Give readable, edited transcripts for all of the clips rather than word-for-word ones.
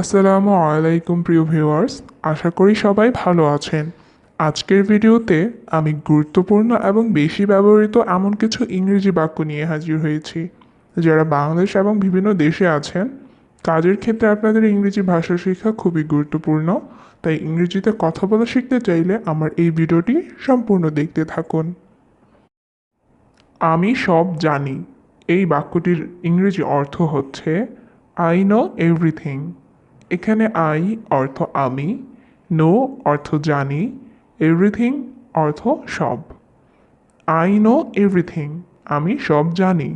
আসসালামু আলাইকুম প্রিয় ভিউয়ার্স, আশা করি সবাই ভালো আছেন। আজকের ভিডিওতে আমি গুরুত্বপূর্ণ এবং বেশি ব্যবহৃত এমন কিছু ইংরেজি বাক্য নিয়ে হাজির হয়েছি। যারা বাংলাদেশ এবং বিভিন্ন দেশে আছেন, কাজের ক্ষেত্রে আপনাদের ইংরেজি ভাষা শেখা খুবই গুরুত্বপূর্ণ। তাই ইংরেজিতে কথা বলা শিখতে চাইলে আমার এই ভিডিওটি সম্পূর্ণ দেখতে থাকুন। আমি সব জানি এই বাক্যটির ইংরেজি অর্থ হচ্ছে আই নো এভরিথিং। এখানে আই অর্থ আমি, নো অর্থ জানি, এভরিথিং অর্থ সব। আই নো এভরিথিং, আমি সব জানি।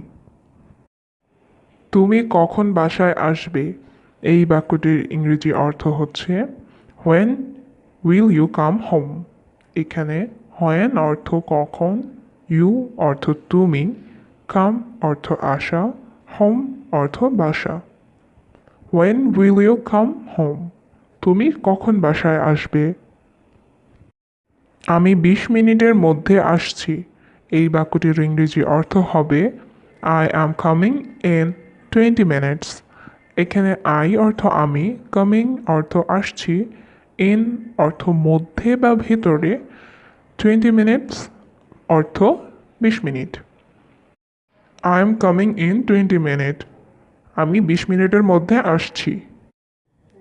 তুমি কখন বাসায় আসবে এই বাক্যটির ইংরেজি অর্থ হচ্ছে when will you come home. এখানে হোয়েন অর্থ কখন, ইউ অর্থ তুমি, কাম অর্থ আসা, হোম অর্থ বাসা। When will you come home, তুমি কখন বাসায় আসবে? আমি 20 মিনিটের মধ্যে আসছি এই বাক্যটির ইংরেজি অর্থ হবে I am coming in 20 minutes. এখানে আই অর্থ আমি, কামিং অর্থ আসছি, ইন অর্থ মধ্যে বা ভেতরে, 20 মিনিটস অর্থ 20 minute. I am coming in 20 minute, আমি 20 মিনিটের মধ্যে আসছি।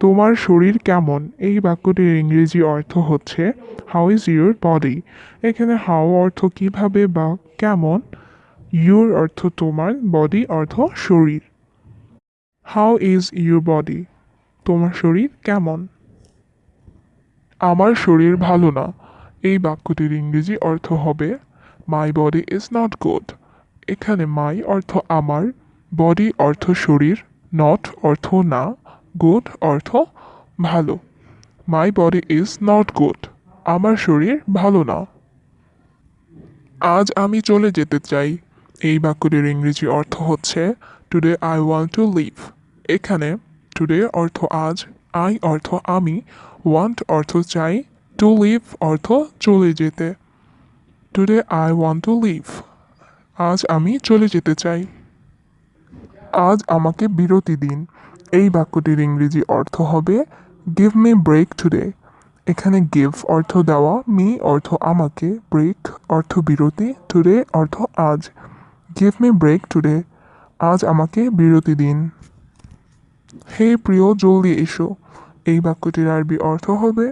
তোমার শরীর কেমন এই বাক্যটির ইংরেজি অর্থ হচ্ছে হাউ ইজ ইউর বডি। এখানে হাউ অর্থ কিভাবে বা কেমন, ইউর অর্থ তোমার, বডি অর্থ শরীর। হাউ ইজ ইউর বডি, তোমার শরীর কেমন? আমার শরীর ভালো না এই বাক্যটির ইংরেজি অর্থ হবে my body is not good. এখানে মাই অর্থ আমার, বডি অর্থ শরীর, নট অর্থ না, গুড অর্থ ভালো। My body is not good, আমার শরীর ভালো না। আজ আমি চলে যেতে চাই এই বাক্যটির ইংরেজি অর্থ হচ্ছে today I want to leave. এখানে টুডে অর্থ আজ, আই অর্থ আমি, ওয়ান্ট অর্থ চাই, টু লিভ অর্থ চলে যেতে। Today I want to leave, আজ আমি চলে যেতে চাই। আজ আমাকে বিরতি দিন এই বাক্যটির ইংরেজি অর্থ হবে গিভ মি ব্রেক টুডে। এখানে গিভ অর্থ দেওয়া, মি অর্থ আমাকে, ব্রেক অর্থ বিরতি, টুডে অর্থ আজ। গিভ মি ব্রেক টুডে, আজ আমাকে বিরতি দিন। হে প্রিয় জলদি এসো এই বাক্যটির আরবি অর্থ হবে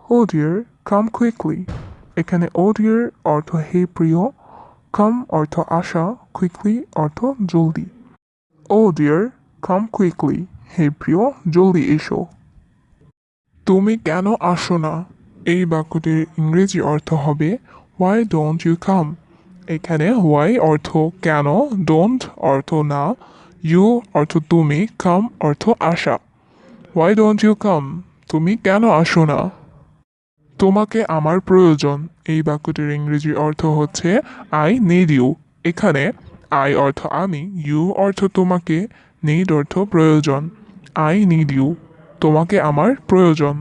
ও ডিয়ার কাম কুইকলি। এখানে ও ডিয়ার অর্থ হে প্রিয়, কাম অর্থ আসা, কুইকলি অর্থ জলদি। ও ডিয়ার কাম কুইকলি, হে প্রিয় জলদি এসো। তুমি কেন আসো না এই বাক্যটির ইংরেজি অর্থ হবে হোয়াই ডোন্ট ইউ কাম। এখানে হোয়াই অর্থ কেন, ডোন্ট অর্থ না, ইউ অর্থ তুমি, কাম অর্থ আসা। হোয়াই ডোন্ট ইউ কাম, তুমি কেন আসো না? তোমাকে আমার প্রয়োজন এই বাক্যটির ইংরেজি অর্থ হচ্ছে আই নিড ইউ। এখানে আই অর্থ আমি, ইউ অর্থ তোমাকে, নিড অর্থ প্রয়োজন। আই নিড ইউ, তোমাকে আমার প্রয়োজন।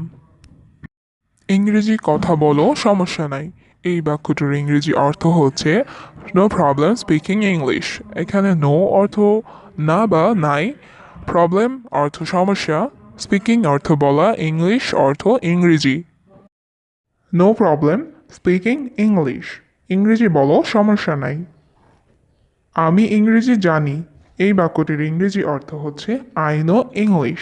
ইংরেজি কথা বলো সমস্যা নাই এই বাক্যটির ইংরেজি অর্থ হচ্ছে নো প্রবলেম স্পিকিং ইংলিশ। এখানে নো অর্থ না বা নাই, প্রবলেম অর্থ সমস্যা, স্পিকিং অর্থ বলা, ইংলিশ অর্থ ইংরেজি। নো প্রবলেম স্পিকিং ইংলিশ, ইংরেজি বলো সমস্যা নাই। আমি ইংরেজি জানি এই বাক্যটির ইংরেজি অর্থ হচ্ছে আই নো ইংলিশ।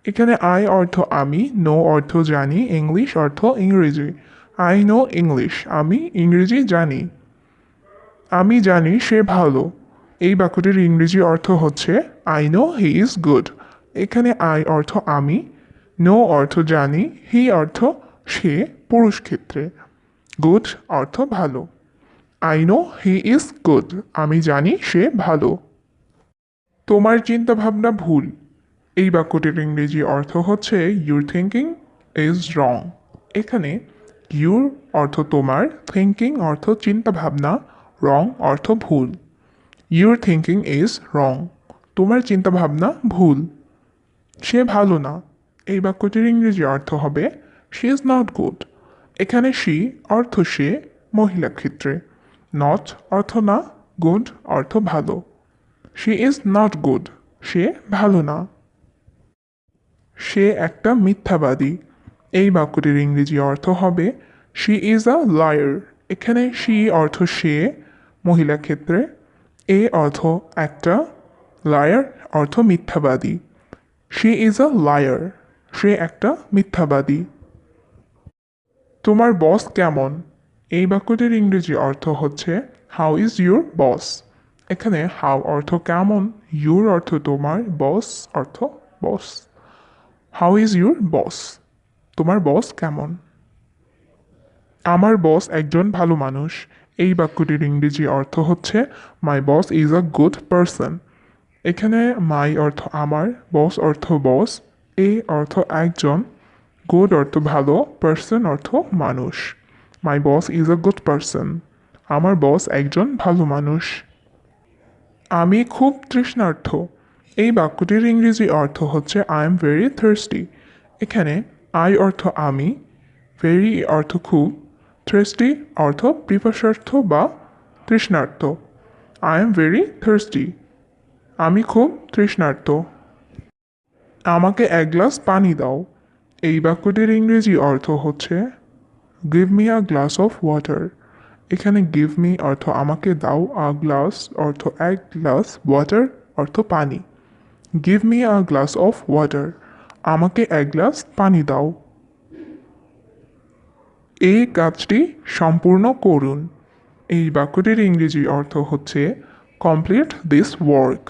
এখানে আই অর্থ আমি, নো অর্থ জানি, ইংলিশ অর্থ ইংরেজি। আই নো ইংলিশ, আমি ইংরেজি জানি। আমি জানি সে ভালো এই বাক্যটির ইংরেজি অর্থ হচ্ছে I know he is good. এখানে আই অর্থ আমি, নো অর্থ জানি, হি অর্থ সে পুরুষ ক্ষেত্রে, গুড অর্থ ভালো। I know he is good, আমি জানি সে ভালো। তোমার চিন্তাভাবনা ভুল এই বাক্যটির ইংরেজি অর্থ হচ্ছে ইউর থিঙ্কিং ইজ রং। এখানে ইউর অর্থ তোমার, থিঙ্কিং অর্থ চিন্তাভাবনা, রং অর্থ ভুল। ইউর থিঙ্কিং ইজ রং, তোমার চিন্তাভাবনা ভুল। সে ভালো না এই বাক্যটির ইংরেজি অর্থ হবে শি ইজ নট গুড। এখানে শি অর্থ সে মহিলা ক্ষেত্রে, নট অর্থ না, গুড অর্থ ভালো। শি ইজ নট গুড, সে ভালো না। সে একটা মিথ্যাবাদী। এই বাক্যটির ইংরেজি অর্থ হবে শি ইজ আ লায়ার। এখানে শি অর্থ সে মহিলা ক্ষেত্রে, এ অর্থ একটা, লায়ার অর্থ মিথ্যাবাদী। শি ইজ আ লায়ার, সে একটা মিথ্যাবাদী। তোমার বস কেমন? এই বাক্যটির ইংরেজি অর্থ হচ্ছে হাউ ইজ ইউর বস। এখানে হাউ অর্থ কেমন, ইউর অর্থ তোমার, বস অর্থ বস। হাউ ইজ ইউর বস, তোমার বস কেমন? আমার বস একজন ভালো মানুষ। এই বাক্যটির ইংরেজি অর্থ হচ্ছে my boss is a good person. এখানে মাই অর্থ আমার, বস অর্থ বস, এ অর্থ একজন, গুড অর্থ ভালো, পারসন অর্থ মানুষ। My boss is a good person, আমার বস একজন ভালো মানুষ। আমি খুব তৃষ্ণার্ত। এই বাক্যটির ইংরেজি অর্থ হচ্ছে আই এম ভেরি থার্স্টি। এখানে আই অর্থ আমি, ভেরি অর্থ খুব, থার্স্টি অর্থ পিপাসার্থ বা তৃষ্ণার্ত। আই এম ভেরি থার্স্টি, আমি খুব তৃষ্ণার্ত। আমাকে এক গ্লাস পানি দাও। এই বাক্যটির ইংরেজি অর্থ হচ্ছে give me a glass of water. এখানে গিভ মি অর্থ আমাকে দাও, আ গ্লাস অর্থ এক গ্লাস, ওয়াটার অর্থ পানি। Give me a glass of water, আমাকে এক গ্লাস পানি দাও। এই কাজটি সম্পূর্ণ করুন। এই বাক্যটির ইংরেজি অর্থ হচ্ছে কমপ্লিট দিস ওয়ার্ক।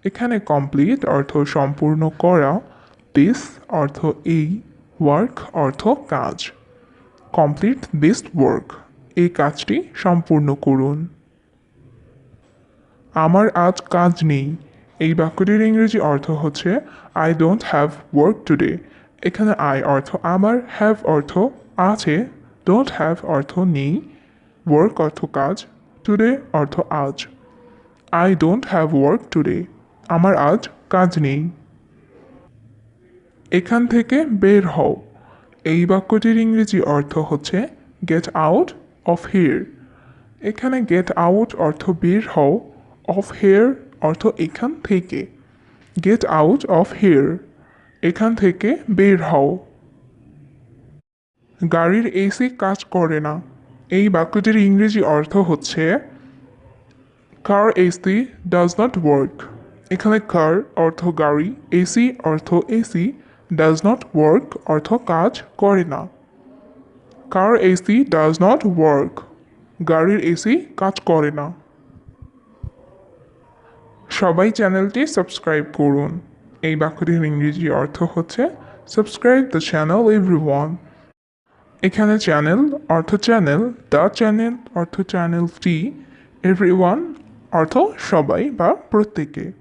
এখানে কমপ্লিট অর্থ সম্পূর্ণ করা, দিস অর্থ এই, ওয়ার্ক অর্থ কাজ। কমপ্লিট দিস ওয়ার্ক, এই কাজটি সম্পূর্ণ করুন। আমার আজ কাজ নেই। এই বাক্যটির ইংরেজি অর্থ হচ্ছে I don't have work today. এখানে আই অর্থ আমার, হ্যাভ অর্থ আছে, ডোন্ট হ্যাভ অর্থ নেই, ওয়ার্ক অর্থ কাজ, টুডে অর্থ আজ। I don't have work today, আমার আজ কাজ নেই। এখান থেকে বের হও। এই বাক্যটির ইংরেজি অর্থ হচ্ছে গেট আউট অফ হিয়ার। এখানে গেট আউট অর্থ বের হও, অফ হেয়ার অর্থ এখান থেকে। গেট আউট অফ হেয়ার, এখান থেকে বের হও। গাড়ির এসি কাজ করে না। এই বাক্যটির ইংরেজি অর্থ হচ্ছে car AC does not work. এখানে কার অর্থ গাড়ি, এসি অর্থ এসি, ডাজ নট ওয়ার্ক অর্থ কাজ করে না। Car AC does not work, গাড়ির এসি কাজ করে না। সবাই চ্যানেলটি সাবস্ক্রাইব করুন। এই বাক্যটির ইংরেজি অর্থ হচ্ছে সাবস্ক্রাইব দ্য চ্যানেল এভরিওয়ান। এখানে চ্যানেল অর্থ চ্যানেল, দ্য চ্যানেল অর্থ চ্যানেলটি, এভরিওয়ান অর্থ সবাই বা প্রত্যেকে।